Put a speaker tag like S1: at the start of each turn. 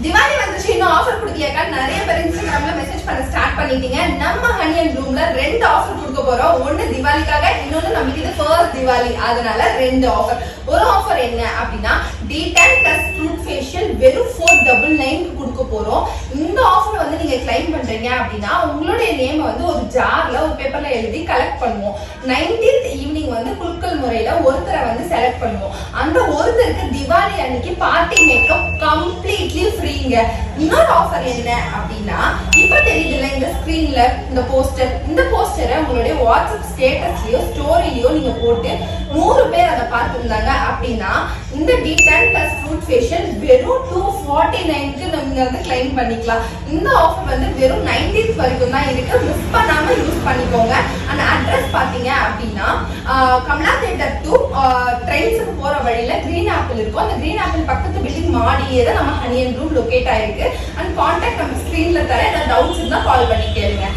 S1: திவாலி வந்துச்சு, இன்னும் ஆஃபர் கொடுத்தியாக்கா? நிறைய பேர் இன்ஸ்டாகிராம்ல மெசேஜ் பண்ண ஸ்டார்ட் பண்ணிட்டீங்க. நம்ம ஹனி அண்ட் ரூம்ல 2 ஆஃபர் கொடுக்க போறோம். ஒன்னு திவாலிக்காக, இன்னொன்னு நமக்கு இது ஃபர்ஸ்ட் திவாலி, அதனால 2 ஆஃபர். ஒரு ஆஃபர் என்ன அப்படின்னா D10 plus ஃப்ரூட் ஃபேஷியல் வெறும் 499 கொடுக்க போறோம். இந்த ஆஃபர் வந்து நீங்க கிளைம் பண்றீங்க அப்படின்னா உங்களுடைய நேம் வந்து ஒரு ஜார்ல ஒரு பேப்பர்ல எழுதி கலெக்ட் பண்ணுவோம். 19th ஈவினிங் வந்து குலுக்கல் முறையில ஒருத்தரை வந்து செலக்ட் பண்ணுவோம். அந்த ஒருத்தருக்கு திவாலி அன்னைக்கு பார்ட்டி மேக்கப் கம்ப்ளீட்லி ஃப்ரீங்க. இன்னொரு ஆஃபர் என்ன அப்படின்னா, இப்ப தெரியுதுல இந்த ஸ்கிரீன்ல இந்த போஸ்டரை உங்களுடைய வாட்ஸ்அப் ஸ்டேட்டஸ்லயோ ஸ்டோரிலயோ நீங்க போட்டு 100 பேர் அதை பார்த்துருந்தாங்க அப்படின்னா இந்த D10 plus ஃப்ரூட் ஃபேஷியல் வெறும் 249க்கு நீங்க வந்து கிளைம் பண்ணிக்கலாம். இந்த ஆஃபர் வந்து வெறும் 19th வரைக்கும் தான் இருக்கு. மிஸ் பண்ணாம யூஸ் பண்ணிக்கோங்க. அந்த அட்ரஸ் பாத்தீங்க அப்படின்னா கமலா தியேட்டர் டு ட்ரெயின்ஸுக்கு போற வழியில கிரீன் ஆப்பிள் இருக்கும். அந்த கிரீன் ஆப்பிள் பக்கத்து பில்டிங் மாடியே தான் நம்ம ஹனி அண்ட் ரூம் லொகேட் ஆயிருக்கு. அண்ட் கான்டாக்ட் நம்ம ஸ்கிரீன்ல தர. ஏதாவது டவுட்ஸ் இருந்தா கால் பண்ணி கேளுங்க.